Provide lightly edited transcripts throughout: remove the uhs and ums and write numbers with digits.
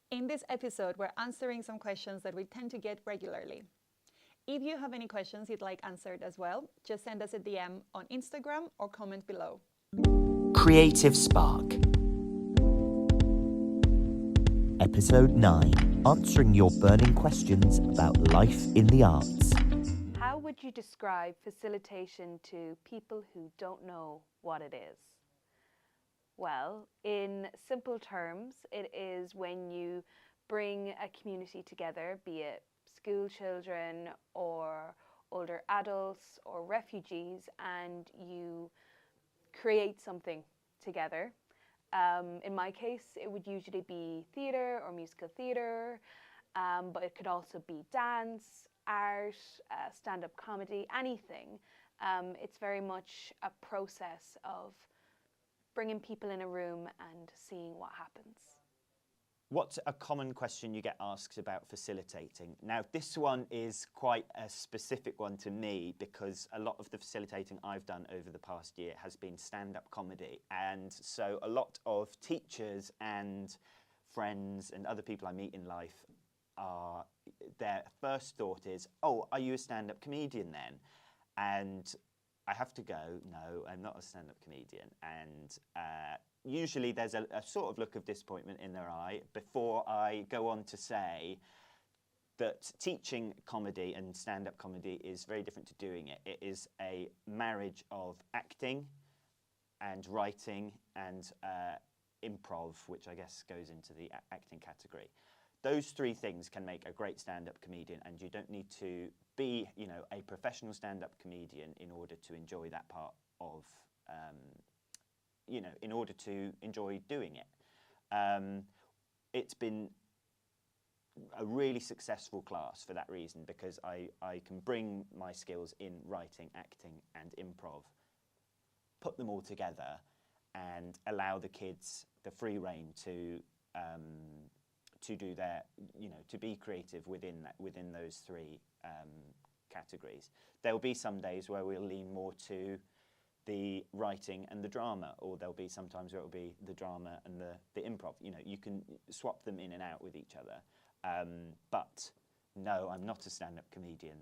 In this episode, we're answering some questions that we tend to get regularly. If you have any questions you'd like answered as well, just send us a DM on Instagram or comment below. Creative Spark. Episode 9. Answering your burning questions about life in the arts. How would you describe facilitation to people who don't know what it is? Well, in simple terms, it is when you bring a community together, be it school children or older adults or refugees, and you create something together. In my case, it would usually be theatre or musical theatre, but it could also be dance, art, stand-up comedy, anything. It's very much a process of bringing people in a room and seeing what happens. What's a common question you get asked about facilitating? Now, this one is quite a specific one to me because a lot of the facilitating I've done over the past year has been stand-up comedy. And so a lot of teachers and friends and other people I meet in life their first thought is, oh, are you a stand-up comedian then? And I have to go, no, I'm not a stand-up comedian. And usually there's a sort of look of disappointment in their eye before I go on to say that teaching comedy and stand-up comedy is very different to doing it. It is a marriage of acting and writing and improv, which I guess goes into the acting category. Those three things can make a great stand-up comedian, and you don't need to be, a professional stand-up comedian in order to enjoy that part of, in order to enjoy doing it. It's been a really successful class for that reason, because I can bring my skills in writing, acting, and improv, put them all together, and allow the kids the free rein to do their, to be creative within those three categories. There'll be some days where we'll lean more to the writing and the drama, or there'll be sometimes where it'll be the drama and the improv. You can swap them in and out with each other. But no, I'm not a stand-up comedian,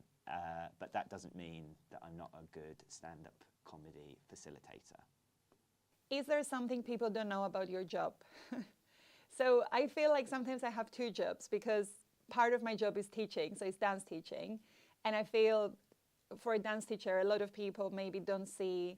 but that doesn't mean that I'm not a good stand-up comedy facilitator. Is there something people don't know about your job? So I feel like sometimes I have two jobs, because part of my job is teaching, so it's dance teaching. And I feel for a dance teacher, a lot of people maybe don't see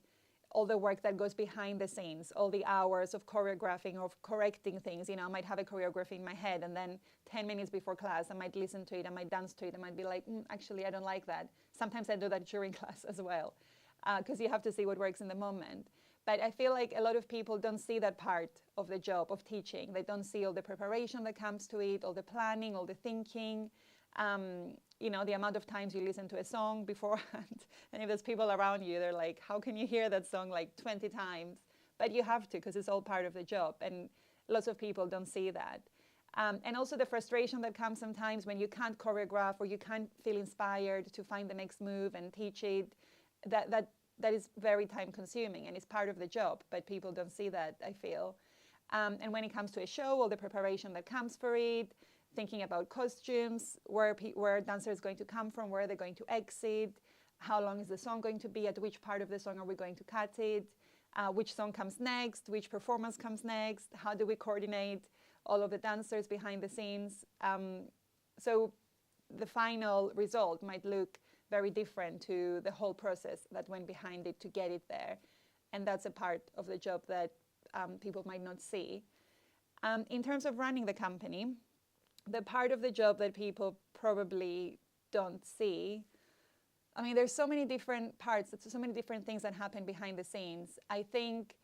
all the work that goes behind the scenes, all the hours of choreographing, of correcting things. I might have a choreography in my head, and then 10 minutes before class, I might listen to it, I might dance to it, I might be like, actually, I don't like that. Sometimes I do that during class as well, because you have to see what works in the moment. But I feel like a lot of people don't see that part of the job of teaching. They don't see all the preparation that comes to it, all the planning, all the thinking, the amount of times you listen to a song beforehand. And if there's people around you, they're like, how can you hear that song like 20 times? But you have to, because it's all part of the job. And lots of people don't see that. And also the frustration that comes sometimes when you can't choreograph or you can't feel inspired to find the next move and teach it. That is very time consuming, and it's part of the job, but people don't see that, I feel. And when it comes to a show, all the preparation that comes for it, thinking about costumes, where a dancer is going to come from, where they're going to exit, how long is the song going to be, at which part of the song are we going to cut it, which song comes next, which performance comes next, how do we coordinate all of the dancers behind the scenes. So the final result might look very different to the whole process that went behind it to get it there. And that's a part of the job that people might not see. In terms of running the company, the part of the job that people probably don't see, there's so many different parts, so many different things that happen behind the scenes. I think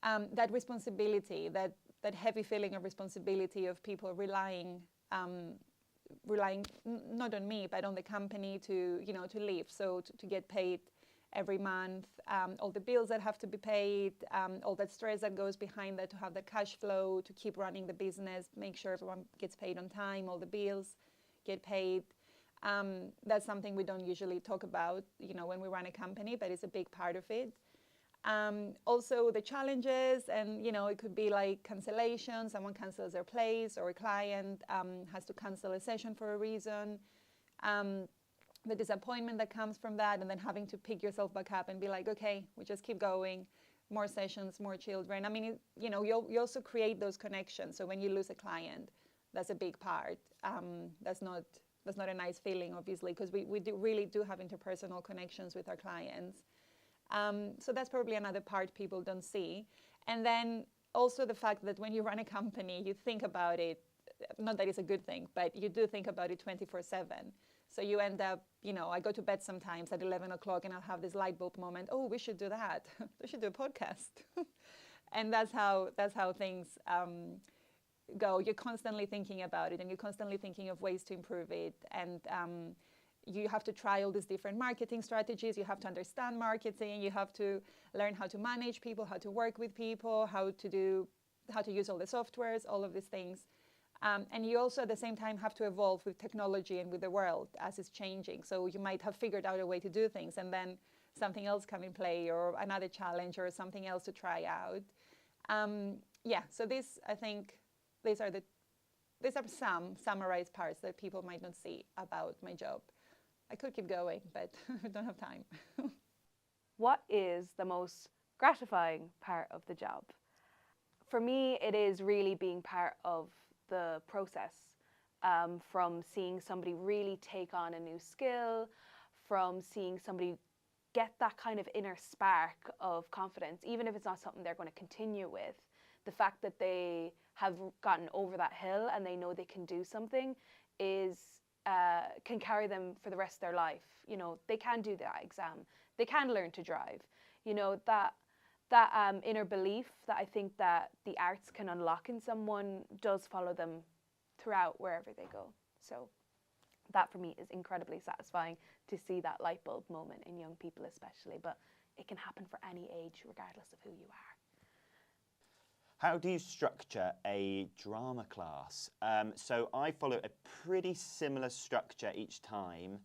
that responsibility, that heavy feeling of responsibility of people relying not on me, but on the company to live, so to get paid every month, all the bills that have to be paid, all that stress that goes behind that to have the cash flow, to keep running the business, make sure everyone gets paid on time, all the bills get paid. That's something we don't usually talk about, when we run a company, but it's a big part of it. Also the challenges, and it could be like cancellation. Someone cancels their place, or a client has to cancel a session for a reason. The disappointment that comes from that, and then having to pick yourself back up and be like, okay, we just keep going, more sessions, more children. I mean, you also create those connections. So when you lose a client, that's a big part. That's not a nice feeling, obviously, because we really do have interpersonal connections with our clients. So that's probably another part people don't see. And then also the fact that when you run a company, you think about it, not that it's a good thing, but you do think about it 24/7. So you end up, I go to bed sometimes at 11 o'clock and I'll have this light bulb moment. Oh, we should do that. We should do a podcast. And that's how things go. You're constantly thinking about it, and you're constantly thinking of ways to improve it. And you have to try all these different marketing strategies. You have to understand marketing. You have to learn how to manage people, how to work with people, how to use all the softwares, all of these things. And you also at the same time have to evolve with technology and with the world as it's changing. So you might have figured out a way to do things, and then something else come in play, or another challenge, or something else to try out. So I think these are some summarized parts that people might not see about my job. I could keep going, but I don't have time. What is the most gratifying part of the job? For me, it is really being part of the process, from seeing somebody really take on a new skill, from seeing somebody get that kind of inner spark of confidence, even if it's not something they're going to continue with. The fact that they have gotten over that hill and they know they can do something can carry them for the rest of their life. They can do that exam. They can learn to drive. That inner belief that I think that the arts can unlock in someone does follow them throughout wherever they go. So that for me is incredibly satisfying, to see that light bulb moment in young people especially, but it can happen for any age regardless of who you are. How do you structure a drama class? So I follow a pretty similar structure each time.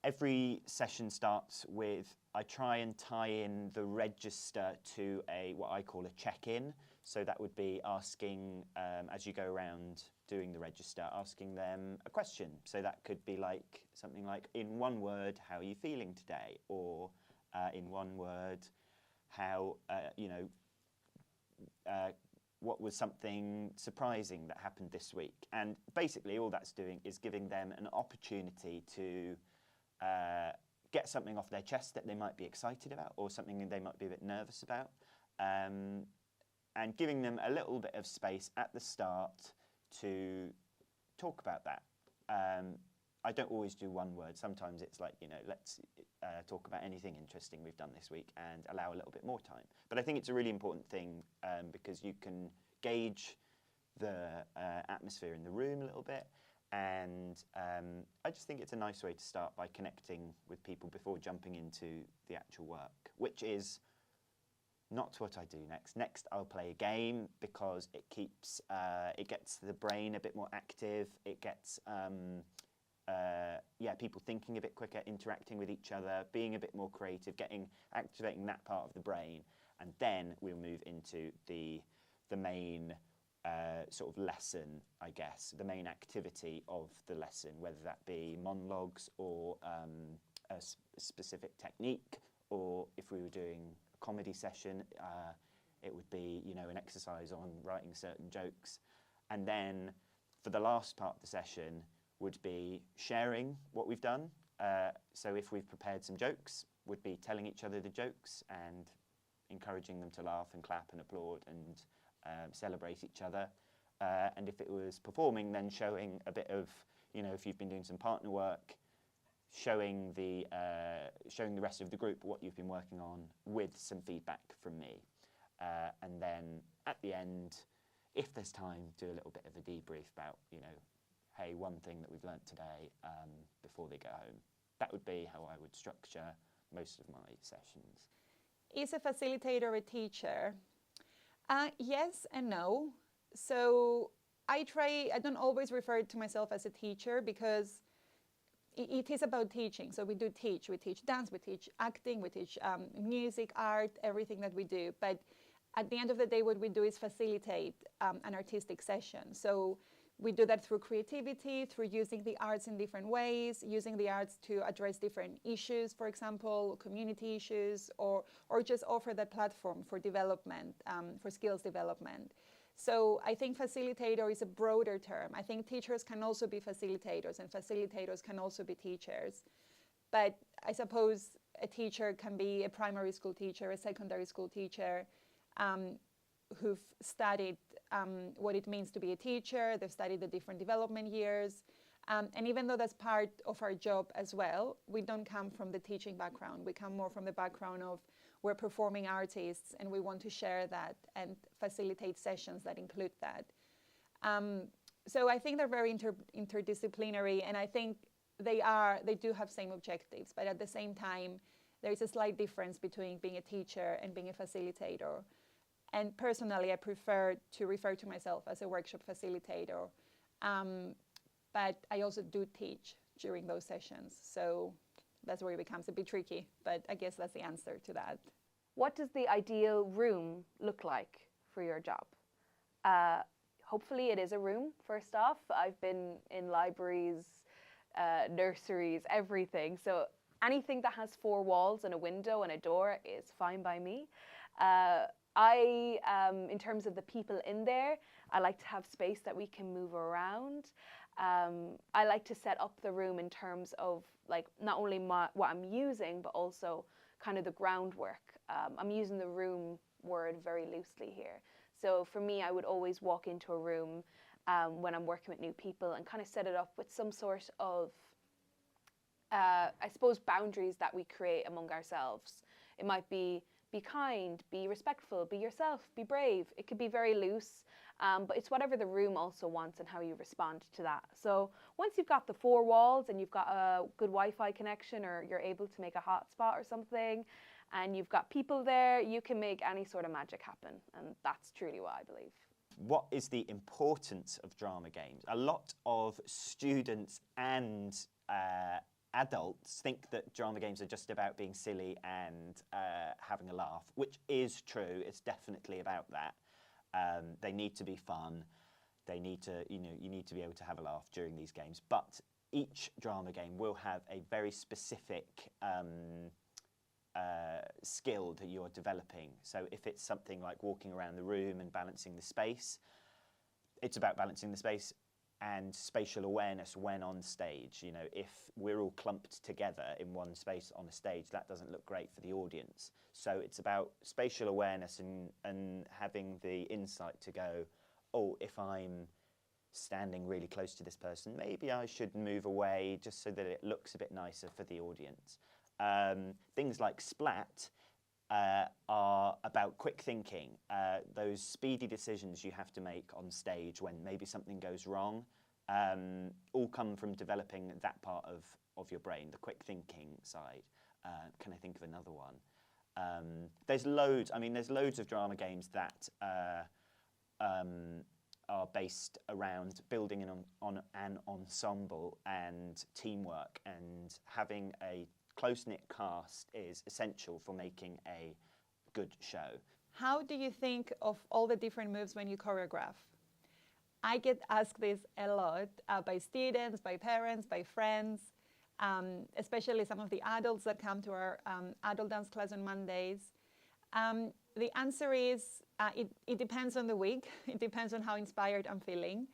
Every session starts with, I try and tie in the register to what I call a check-in. So that would be asking, as you go around doing the register, asking them a question. So that could be something like, in one word, how are you feeling today? Or in one word, how, what was something surprising that happened this week? And basically all that's doing is giving them an opportunity to get something off their chest that they might be excited about, or something that they might be a bit nervous about, and giving them a little bit of space at the start to talk about that. I don't always do one word. Sometimes it's like, let's talk about anything interesting we've done this week, and allow a little bit more time. But I think it's a really important thing because you can gauge the atmosphere in the room a little bit. And I just think it's a nice way to start by connecting with people before jumping into the actual work, which is not what I do next. Next, I'll play a game because it gets the brain a bit more active. It gets people thinking a bit quicker, interacting with each other, being a bit more creative, activating that part of the brain, and then we'll move into the main sort of lesson, I guess, the main activity of the lesson, whether that be monologues or a specific technique, or if we were doing a comedy session, it would be, an exercise on writing certain jokes. And then for the last part of the session would be sharing what we've done. So if we've prepared some jokes, would be telling each other the jokes and encouraging them to laugh and clap and applaud and celebrate each other. And if it was performing, then showing a bit of, if you've been doing some partner work, showing the rest of the group what you've been working on with some feedback from me. And then at the end, if there's time, do a little bit of a debrief about, hey, one thing that we've learnt today before they go home. That would be how I would structure most of my sessions. Is a facilitator a teacher? Yes and no. So I don't always refer to myself as a teacher, because it is about teaching. So we do teach. We teach dance, we teach acting, we teach music, art, everything that we do. But at the end of the day, what we do is facilitate an artistic session. So we do that through creativity, through using the arts in different ways, using the arts to address different issues, for example, community issues, or just offer that platform for development, for skills development. So I think facilitator is a broader term. I think teachers can also be facilitators, and facilitators can also be teachers. But I suppose a teacher can be a primary school teacher, a secondary school teacher, who've studied what it means to be a teacher. They've studied the different development years. And even though that's part of our job as well, we don't come from the teaching background. We come more from the background of we're performing artists, and we want to share that and facilitate sessions that include that. So I think they're very interdisciplinary, and I think they do have same objectives, but at the same time, there is a slight difference between being a teacher and being a facilitator. And personally, I prefer to refer to myself as a workshop facilitator, but I also do teach during those sessions. So that's where it becomes a bit tricky, but I guess that's the answer to that. What does the ideal room look like for your job? Hopefully it is a room, first off. I've been in libraries, nurseries, everything. So anything that has 4 walls and a window and a door is fine by me. In terms of the people in there, I like to have space that we can move around. I like to set up the room in terms of like not only what I'm using, but also kind of the groundwork. I'm using the room word very loosely here. So for me, I would always walk into a room when I'm working with new people and kind of set it up with some sort of, I suppose, boundaries that we create among ourselves. It might be kind, be respectful, be yourself, be brave. It could be very loose, but it's whatever the room also wants and how you respond to that. So once you've got the 4 walls and you've got a good Wi-Fi connection, or you're able to make a hotspot or something, and you've got people there, you can make any sort of magic happen. And that's truly what I believe. What is the importance of drama games? A lot of students and adults think that drama games are just about being silly and having a laugh, which is true. It's definitely about that. They need to be fun. They need to, you need to be able to have a laugh during these games. But each drama game will have a very specific skill that you're developing. So if it's something like walking around the room and balancing the space, it's about balancing the space and spatial awareness when on stage. If we're all clumped together in one space on a stage, that doesn't look great for the audience. So it's about spatial awareness and having the insight to go, oh, if I'm standing really close to this person, maybe I should move away just so that it looks a bit nicer for the audience. Things like Splat are about quick thinking, those speedy decisions you have to make on stage when maybe something goes wrong, all come from developing that part of your brain, the quick thinking side. Can I think of another one? There's loads of drama games that are based around building on an ensemble and teamwork, and having a close-knit cast is essential for making a good show. How do you think of all the different moves when you choreograph? I get asked this a lot by students, by parents, by friends, especially some of the adults that come to our adult dance class on Mondays. The answer is it depends on the week. It depends on how inspired I'm feeling.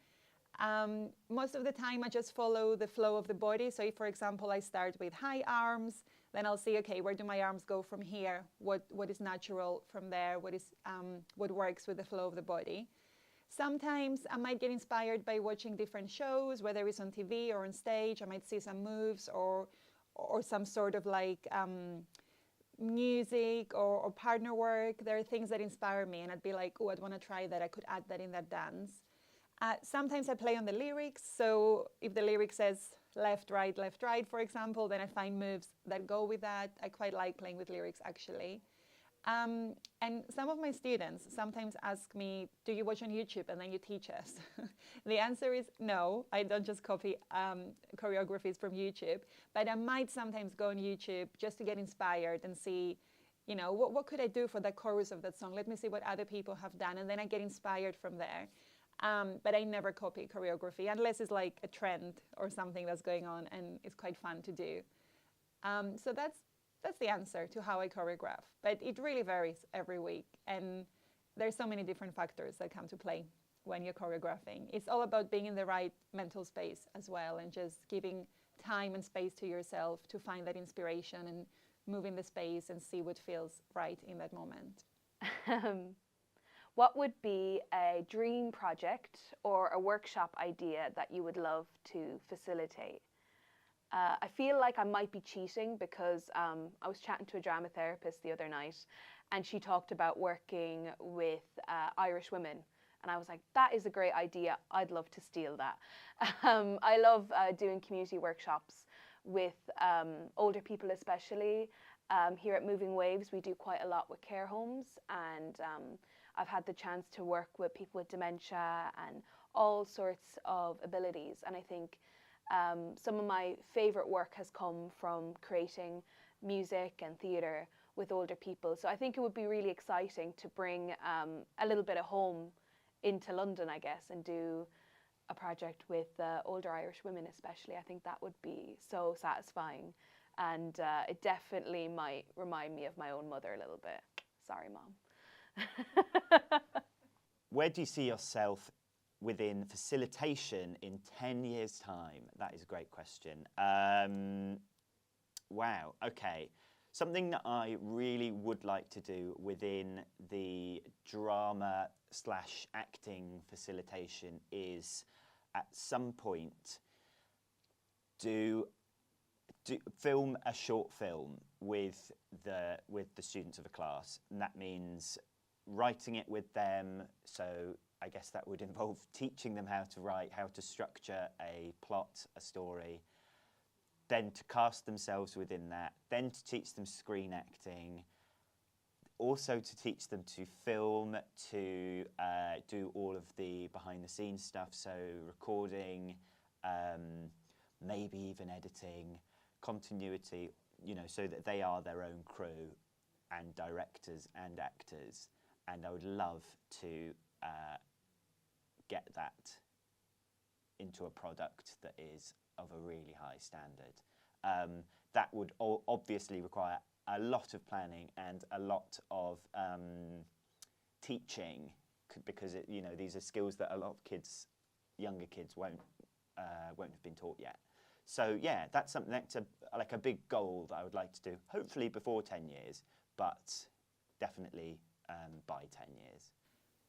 Most of the time, I just follow the flow of the body. So if, for example, I start with high arms, then I'll see, okay, where do my arms go from here? What is natural from there? What works with the flow of the body? Sometimes I might get inspired by watching different shows, whether it's on TV or on stage. I might see some moves or some sort of like music or partner work. There are things that inspire me, and I'd be like, oh, I'd want to try that. I could add that in that dance. Sometimes I play on the lyrics, so if the lyric says left, right, for example, then I find moves that go with that. I quite like playing with lyrics, actually. And some of my students sometimes ask me, do you watch on YouTube and then you teach us? The answer is no, I don't just copy choreographies from YouTube, but I might sometimes go on YouTube just to get inspired and see, you know, what could I do for the chorus of that song? Let me see what other people have done, and then I get inspired from there. But I never copy choreography unless it's like a trend or something that's going on and it's quite fun to do. So that's the answer to how I choreograph. But it really varies every week, and there's so many different factors that come to play when you're choreographing. It's all about being in the right mental space as well, and just giving time and space to yourself to find that inspiration and move in the space and see what feels right in that moment. What would be a dream project or a workshop idea that you would love to facilitate? I feel like I might be cheating because I was chatting to a drama therapist the other night, and she talked about working with Irish women. And I was like, that is a great idea. I'd love to steal that. I love doing community workshops with older people, especially. Here at Moving Waves, we do quite a lot with care homes, and I've had the chance to work with people with dementia and all sorts of abilities. And I think some of my favourite work has come from creating music and theatre with older people. So I think it would be really exciting to bring a little bit of home into London, I guess, and do a project with older Irish women especially. I think that would be so satisfying, and it definitely might remind me of my own mother a little bit. Sorry, Mom. Where do you see yourself within facilitation in 10 years' time? That is a great question. Wow, okay. Something that I really would like to do within the drama/acting facilitation is at some point film a short film with the students of a class, and that means writing it with them. So I guess that would involve teaching them how to write, how to structure a plot, a story, then to cast themselves within that, then to teach them screen acting, also to teach them to film, to do all of the behind the scenes stuff, so recording, maybe even editing, continuity, you know, so that they are their own crew and directors and actors. And I would love to get that into a product that is of a really high standard. That would obviously require a lot of planning and a lot of teaching, because you know, these are skills that a lot of kids, younger kids, won't have been taught yet. So yeah, that's something that's like a big goal that I would like to do. Hopefully before 10 years, but definitely by 10 years.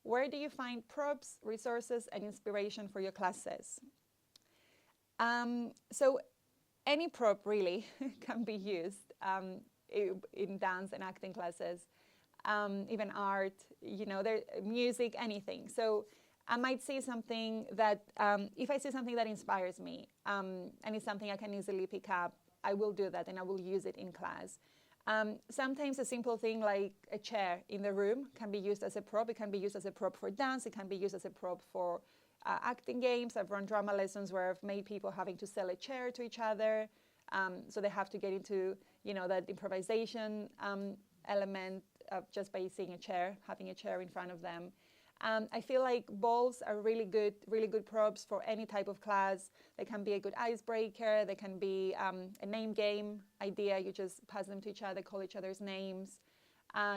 Where do you find props, resources, and inspiration for your classes? So any prop really can be used in dance and acting classes, even art, you know, music, anything. So I might see something that, if I see something that inspires me, and it's something I can easily pick up, I will do that and I will use it in class. Sometimes a simple thing like a chair in the room can be used as a prop. It can be used as a prop for dance. It can be used as a prop for acting games. I've run drama lessons where I've made people having to sell a chair to each other. So they have to get into, you know, that improvisation element of just by seeing a chair, having a chair in front of them. I feel like balls are really good props for any type of class. They can be a good icebreaker. They can be a name game idea. You just pass them to each other, call each other's names.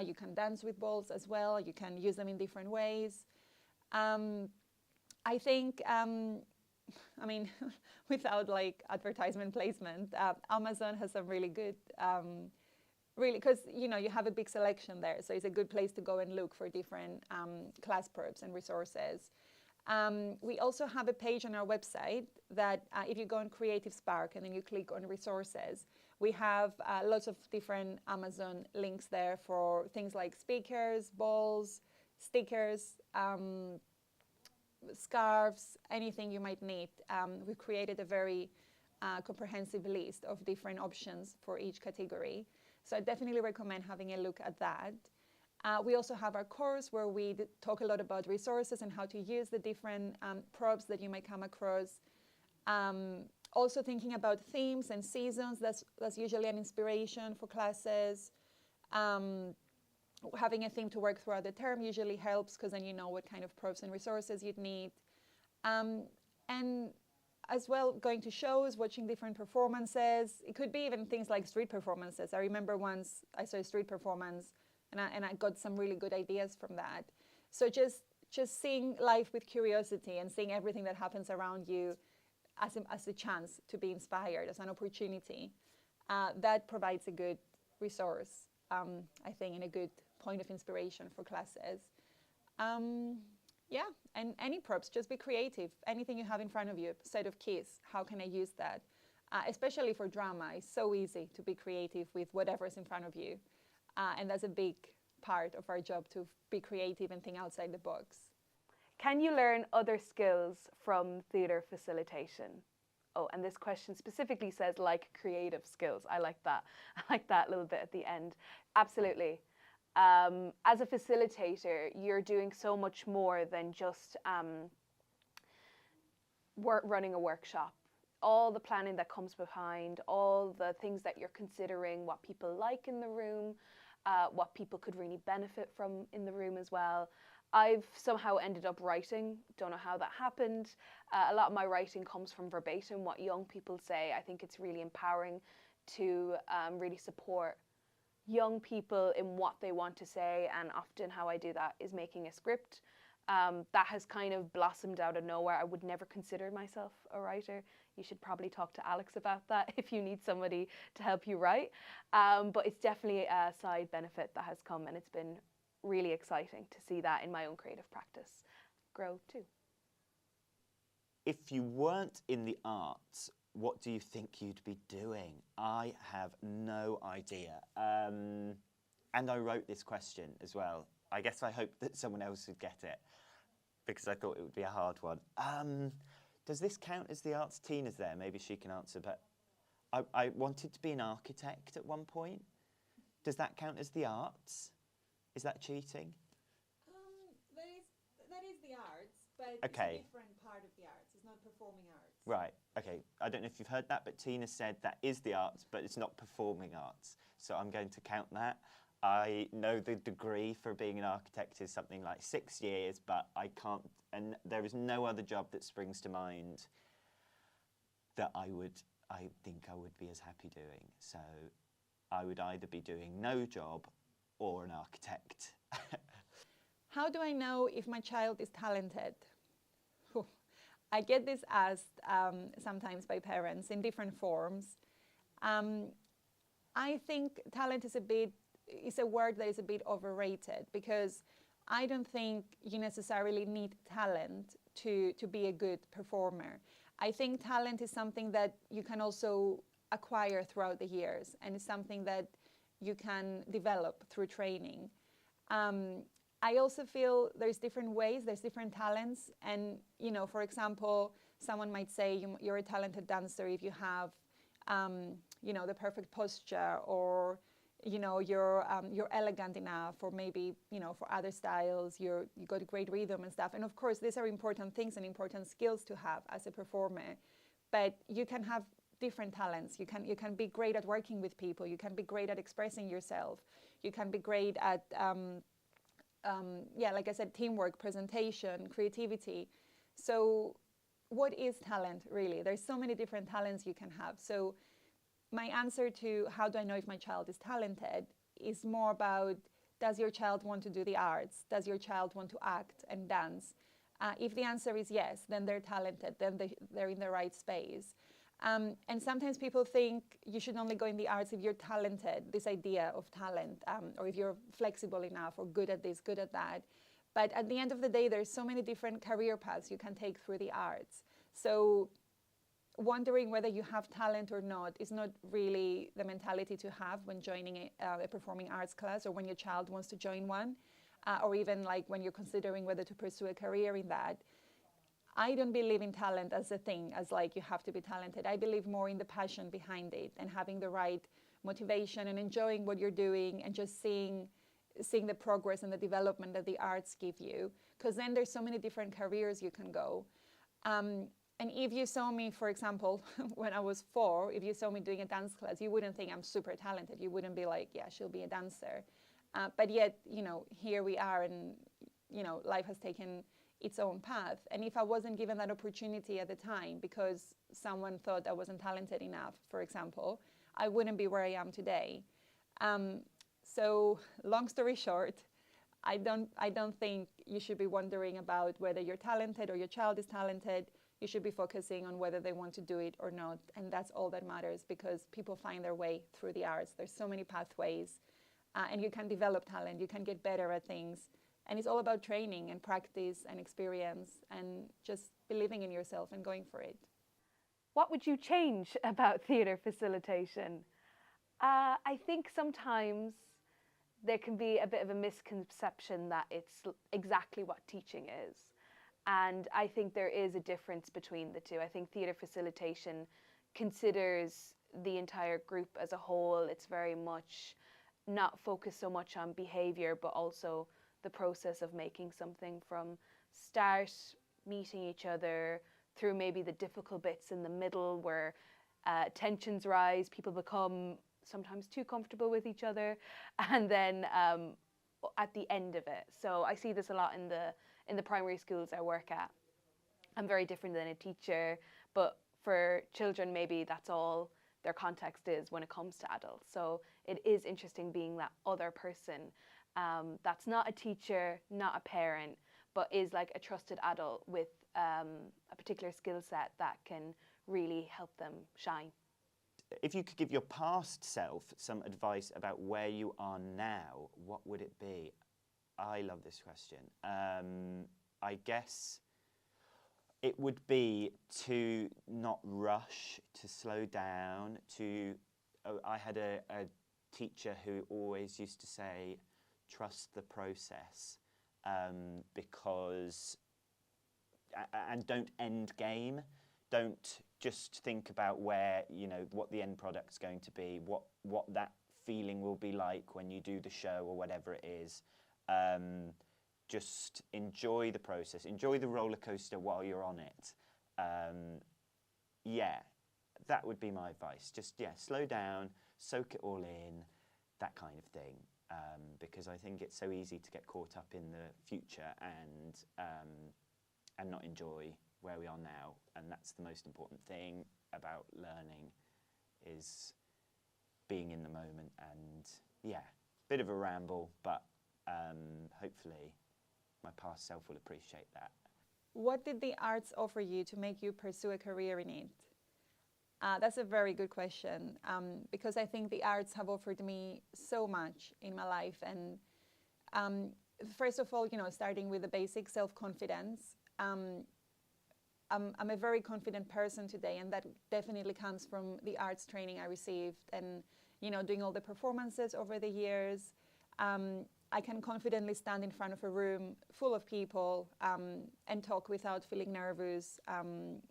You can dance with balls as well. You can use them in different ways. I think, I mean, without like advertisement placement, Amazon has some really good, really, because you know, you have a big selection there, so it's a good place to go and look for different class props and resources. We also have a page on our website that if you go on Creative Spark and then you click on resources, we have lots of different Amazon links there for things like speakers, balls, stickers, scarves, anything you might need. We created a very comprehensive list of different options for each category. So I definitely recommend having a look at that. We also have our course where we talk a lot about resources and how to use the different props that you might come across. Also thinking about themes and seasons, that's usually an inspiration for classes. Having a theme to work throughout the term usually helps because then you know what kind of props and resources you'd need. And as well, going to shows, watching different performances. It could be even things like street performances. I remember once I saw a street performance and I got some really good ideas from that. So just seeing life with curiosity and seeing everything that happens around you as a chance to be inspired, as an opportunity, that provides a good resource, I think, and a good point of inspiration for classes. Yeah, and any props, just be creative. Anything you have in front of you, set of keys, how can I use that? Especially for drama, it's so easy to be creative with whatever's in front of you. And that's a big part of our job, to be creative and think outside the box. Can you learn other skills from theatre facilitation? Oh, and this question specifically says like creative skills. I like that. I like that little bit at the end. Absolutely. As a facilitator, you're doing so much more than just running a workshop. All the planning that comes behind, all the things that you're considering, what people like in the room, what people could really benefit from in the room as well. I've somehow ended up writing, don't know how that happened. A lot of my writing comes from verbatim, what young people say. I think it's really empowering to really support young people in what they want to say, and often how I do that is making a script. That has kind of blossomed out of nowhere. I would never consider myself a writer. You should probably talk to Alex about that if you need somebody to help you write. But it's definitely a side benefit that has come, and it's been really exciting to see that in my own creative practice grow too. If you weren't in the arts, what do you think you'd be doing? I have no idea. And I wrote this question as well. I guess I hoped that someone else would get it because I thought it would be a hard one. Does this count as the arts? Tina's there, maybe she can answer, but I wanted to be an architect at one point. Does that count as the arts? Is that cheating? That is the arts, but Okay. it's a different part of the arts. It's not performing arts. Right, okay. I don't know if you've heard that, but Tina said that is the arts, but it's not performing arts. So I'm going to count that. I know the degree for being an architect is something like 6 years, but I can't, and there is no other job that springs to mind that I think I would be as happy doing. So I would either be doing no job or an architect. How do I know if my child is talented? I get this asked sometimes by parents in different forms. I think talent is a word that is a bit overrated, because I don't think you necessarily need talent to be a good performer. I think talent is something that you can also acquire throughout the years, and it's something that you can develop through training. I also feel there's different ways, there's different talents, and for example, someone might say you're a talented dancer if you have the perfect posture, or you're elegant enough, or maybe for other styles you got a great rhythm and stuff. And of course these are important things and important skills to have as a performer, but you can have different talents. You can be great at working with people, you can be great at expressing yourself, you can be great at like I said, teamwork, presentation, creativity. So what is talent really? There's so many different talents you can have. So my answer to how do I know if my child is talented is more about, does your child want to do the arts? Does your child want to act and dance? If the answer is yes, then they're talented, then they're in the right space. And sometimes people think you should only go in the arts if you're talented, this idea of talent, or if you're flexible enough or good at this, good at that. But at the end of the day, there's so many different career paths you can take through the arts. So wondering whether you have talent or not is not really the mentality to have when joining a performing arts class, or when your child wants to join one, or even like when you're considering whether to pursue a career in that. I don't believe in talent as a thing, as like you have to be talented. I believe more in the passion behind it and having the right motivation and enjoying what you're doing and just seeing seeing the progress and the development that the arts give you, because then there's so many different careers you can go. And if you saw me, for example, when I was 4, if you saw me doing a dance class, you wouldn't think I'm super talented. You wouldn't be like, yeah, she'll be a dancer. But yet, here we are, and, life has taken its own path. And if I wasn't given that opportunity at the time because someone thought I wasn't talented enough, for example, I wouldn't be where I am today. So long story short, I don't think you should be wondering about whether you're talented or your child is talented. You should be focusing on whether they want to do it or not. And that's all that matters, because people find their way through the arts. There's so many pathways, and you can develop talent. You can get better at things. And it's all about training and practice and experience and just believing in yourself and going for it. What would you change about theatre facilitation? I think sometimes there can be a bit of a misconception that it's exactly what teaching is. And I think there is a difference between the two. I think theatre facilitation considers the entire group as a whole. It's very much not focused so much on behaviour, but also the process of making something from start, meeting each other, through maybe the difficult bits in the middle where tensions rise, people become sometimes too comfortable with each other, and then at the end of it. So I see this a lot in the primary schools I work at. I'm very different than a teacher, but for children maybe that's all their context is when it comes to adults. So it is interesting being that other person that's not a teacher, not a parent, but is like a trusted adult with a particular skill set that can really help them shine. If you could give your past self some advice about where you are now, what would it be? I love this question. I guess it would be to not rush, to slow down, I had a teacher who always used to say, trust the process, because, and don't end game. Don't just think about where, what the end product's going to be, what that feeling will be like when you do the show or whatever it is. Just enjoy the process, enjoy the roller coaster while you're on it. Yeah, that would be my advice. Just, slow down, soak it all in, that kind of thing. Because I think it's so easy to get caught up in the future and not enjoy where we are now. And that's the most important thing about learning, is being in the moment. And bit of a ramble, but hopefully my past self will appreciate that. What did the arts offer you to make you pursue a career in it? That's a very good question, because I think the arts have offered me so much in my life. And first of all, starting with the basic self-confidence. I'm a very confident person today, and that definitely comes from the arts training I received and, doing all the performances over the years. I can confidently stand in front of a room full of people and talk without feeling nervous. I'm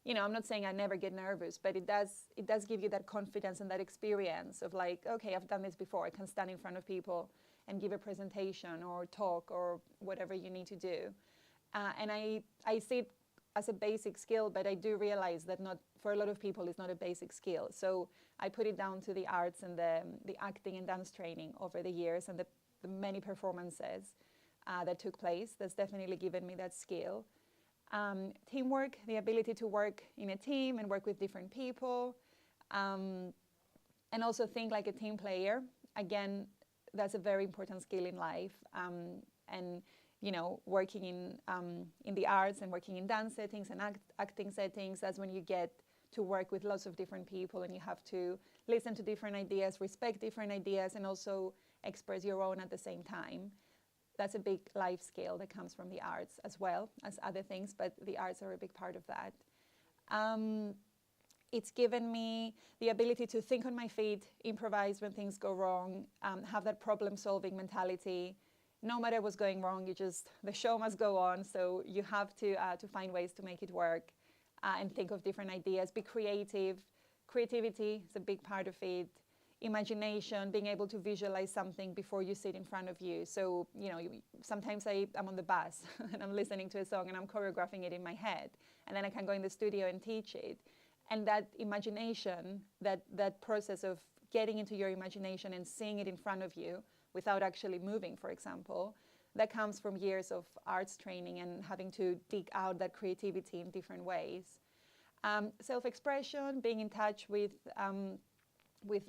not saying I never get nervous, but it does give you that confidence and that experience of like, okay, I've done this before. I can stand in front of people and give a presentation or talk or whatever you need to do. And I see it as a basic skill, but I do realize that not for a lot of people it's not a basic skill. So I put it down to the arts and the acting and dance training over the years and the many performances that took place. That's definitely given me that skill. Teamwork, the ability to work in a team and work with different people, and also think like a team player. Again, that's a very important skill in life. And working in the arts and working in dance settings and acting settings, that's when you get to work with lots of different people, and you have to listen to different ideas, respect different ideas, and also express your own at the same time. That's a big life skill that comes from the arts as well as other things, but the arts are a big part of that. It's given me the ability to think on my feet, improvise when things go wrong, have that problem-solving mentality. No matter what's going wrong, the show must go on, so you have to find ways to make it work and think of different ideas, be creative. Creativity is a big part of it. imagination, being able to visualize something before you sit in front of you. So, sometimes I'm on the bus and I'm listening to a song and I'm choreographing it in my head. And then I can go in the studio and teach it. And that imagination, that process of getting into your imagination and seeing it in front of you without actually moving, for example, that comes from years of arts training and having to dig out that creativity in different ways. Self-expression, being in touch with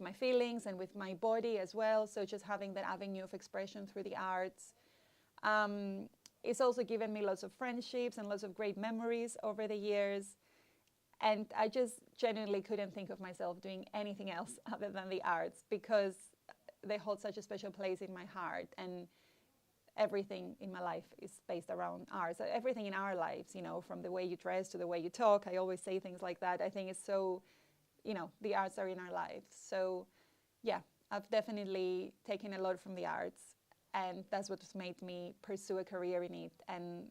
my feelings and with my body as well. So just having that avenue of expression through the arts. It's also given me lots of friendships and lots of great memories over the years. And I just genuinely couldn't think of myself doing anything else other than the arts, because they hold such a special place in my heart. And everything in my life is based around arts. Everything in our lives, from the way you dress to the way you talk. I always say things like that. I think it's so, the arts are in our lives. So yeah, I've definitely taken a lot from the arts, and that's what's made me pursue a career in it and,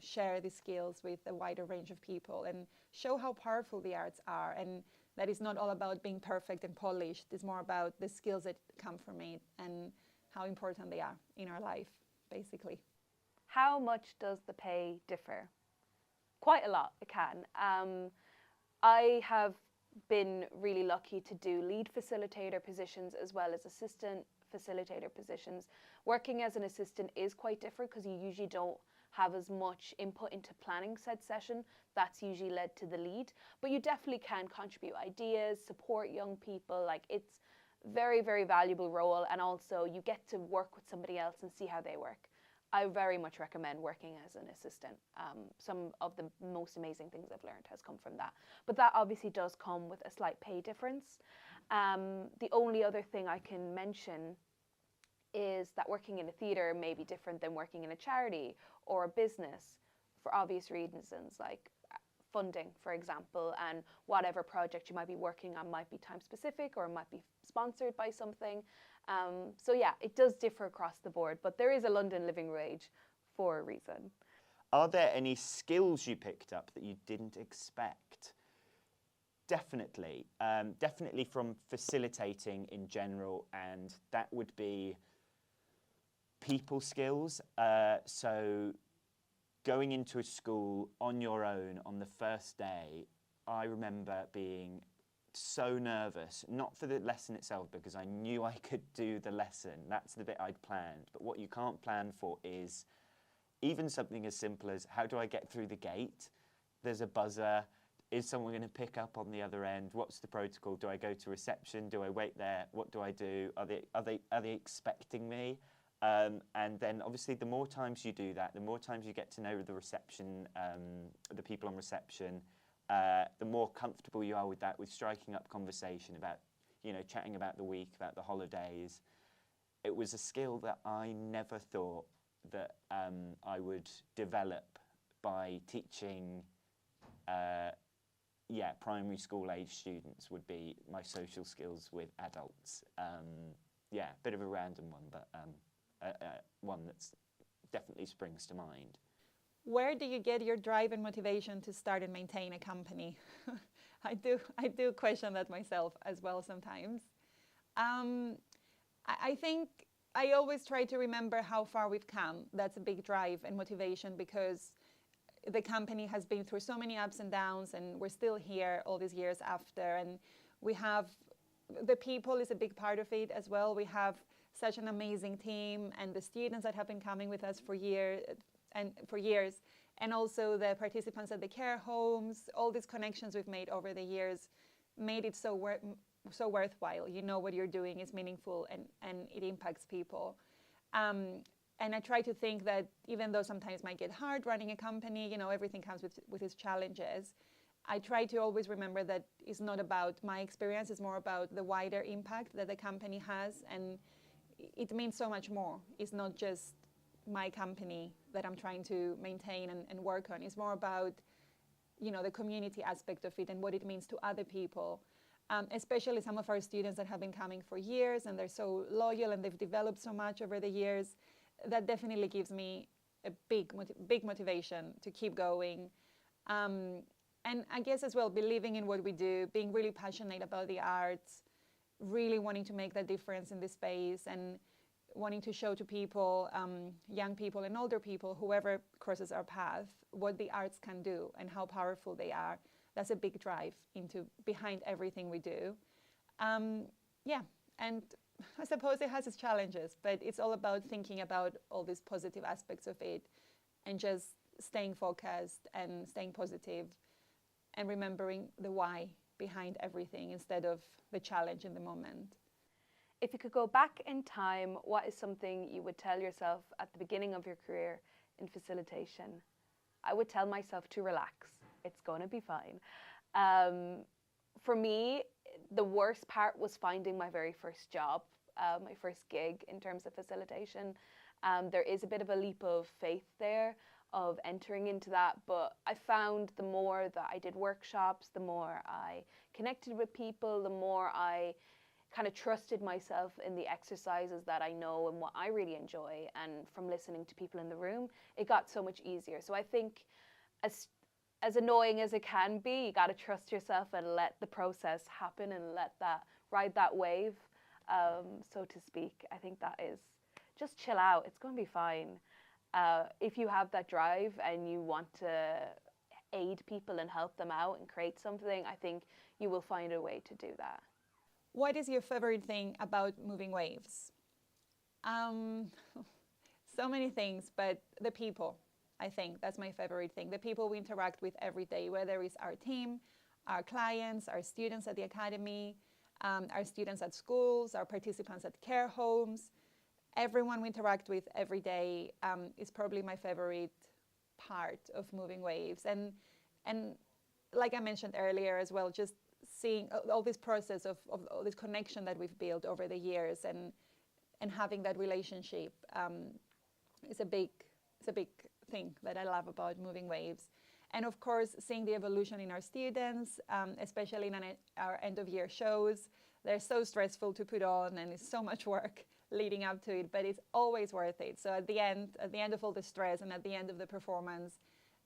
share these skills with a wider range of people and show how powerful the arts are, and that it's not all about being perfect and polished. It's more about the skills that come from it and how important they are in our life, basically. How much does the pay differ? Quite a lot, it can. I have been really lucky to do lead facilitator positions as well as assistant facilitator positions. Working as an assistant is quite different because you usually don't have as much input into planning said session. That's usually led to the lead, but you definitely can contribute ideas, support young people. Like, it's very, very valuable role, and also you get to work with somebody else and see how they work. I very much recommend working as an assistant. Some of the most amazing things I've learned has come from that. But that obviously does come with a slight pay difference. The only other thing I can mention is that working in a theatre may be different than working in a charity or a business for obvious reasons, like funding, for example, and whatever project you might be working on might be time specific or might be sponsored by something. So yeah, it does differ across the board, but there is a London living wage for a reason. Are there any skills you picked up that you didn't expect? Definitely. Definitely from facilitating in general, and that would be people skills. So going into a school on your own on the first day, I remember being so nervous, not for the lesson itself, because I knew I could do the lesson. That's the bit I'd planned. But what you can't plan for is even something as simple as, how do I get through the gate? There's a buzzer. Is someone going to pick up on the other end? What's the protocol? Do I go to reception? Do I wait there? What do I do? Are they expecting me? And then obviously the more times you do that, the more times you get to know the reception, the people on reception, the more comfortable you are with that, with striking up conversation about, chatting about the week, about the holidays. It was a skill that I never thought that I would develop by teaching primary school age students. Would be my social skills with adults. Bit of a random one, but one that's definitely springs to mind. Where do you get your drive and motivation to start and maintain a company? I do question that myself as well sometimes. I think I always try to remember how far we've come. That's a big drive and motivation, because the company has been through so many ups and downs, and we're still here all these years after. And we have, the people is a big part of it as well. We have such an amazing team, and the students that have been coming with us for years, and also the participants at the care homes. All these connections we've made over the years made it so worthwhile. You know what you're doing is meaningful, and it impacts people. And I try to think that even though sometimes it might get hard running a company, everything comes with its challenges. I try to always remember that it's not about my experience, it's more about the wider impact that the company has, and it means so much more. It's not just my company that I'm trying to maintain and work on. It's more about, the community aspect of it and what it means to other people, especially some of our students that have been coming for years, and they're so loyal and they've developed so much over the years. That definitely gives me a big motivation to keep going. And I guess as well, believing in what we do, being really passionate about the arts, really wanting to make that difference in this space and wanting to show to people, young people and older people, whoever crosses our path, what the arts can do and how powerful they are. That's a big drive behind everything we do. Yeah, and I suppose it has its challenges, but it's all about thinking about all these positive aspects of it and just staying focused and staying positive and remembering the why behind everything instead of the challenge in the moment. If you could go back in time, what is something you would tell yourself at the beginning of your career in facilitation? I would tell myself to relax. It's going to be fine. For me, the worst part was finding my very first job, my first gig in terms of facilitation. There is a bit of a leap of faith there of entering into that, but I found the more that I did workshops, the more I connected with people, the more I kind of trusted myself in the exercises that I know and what I really enjoy, and from listening to people in the room, it got so much easier. So I think as annoying as it can be, you got to trust yourself and let the process happen and ride that wave, so to speak. I think that is, just chill out. It's going to be fine. If you have that drive and you want to aid people and help them out and create something, I think you will find a way to do that. What is your favorite thing about Moving Waves? So many things, but the people, I think that's my favorite thing. The people we interact with every day, whether it's our team, our clients, our students at the academy, our students at schools, our participants at care homes. Everyone we interact with every day is probably my favorite part of Moving Waves. And like I mentioned earlier as well, just seeing all this process of all this connection that we've built over the years and having that relationship is a big thing that I love about Moving Waves. And of course, seeing the evolution in our students, especially in our end of year shows. They're so stressful to put on and it's so much work leading up to it, but it's always worth it. So at the end of all the stress and at the end of the performance,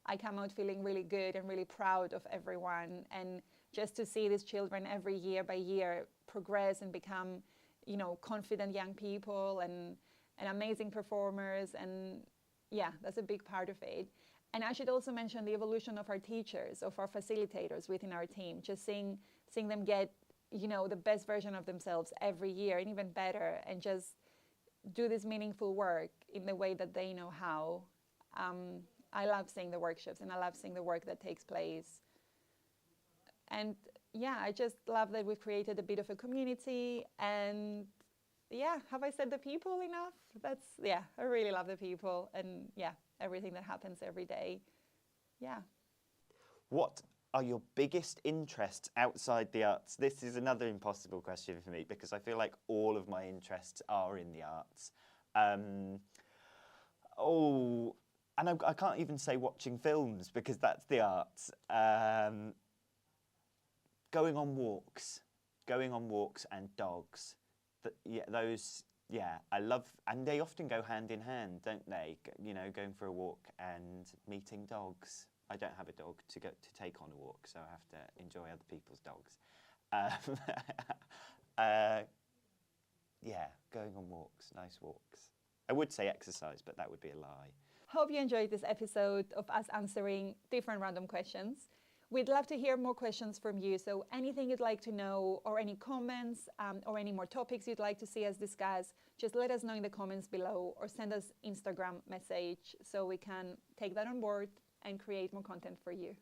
I come out feeling really good and really proud of everyone. And just to see these children every year by year progress and become, confident young people and amazing performers. And yeah, that's a big part of it. And I should also mention the evolution of our teachers, of our facilitators within our team, just seeing them get, the best version of themselves every year and even better, and just do this meaningful work in the way that they know how. I love seeing the workshops and I love seeing the work that takes place. And yeah, I just love that we've created a bit of a community. And yeah, have I said the people enough? I really love the people and everything that happens every day. Yeah. What are your biggest interests outside the arts? This is another impossible question for me because I feel like all of my interests are in the arts. And I can't even say watching films because that's the arts. Going on walks and dogs. I love, and they often go hand in hand, don't they? Going for a walk and meeting dogs. I don't have a dog to take on a walk, so I have to enjoy other people's dogs. Going on walks, nice walks. I would say exercise, but that would be a lie. Hope you enjoyed this episode of us answering different random questions. We'd love to hear more questions from you, so anything you'd like to know or any comments or any more topics you'd like to see us discuss, just let us know in the comments below or send us Instagram message so we can take that on board and create more content for you.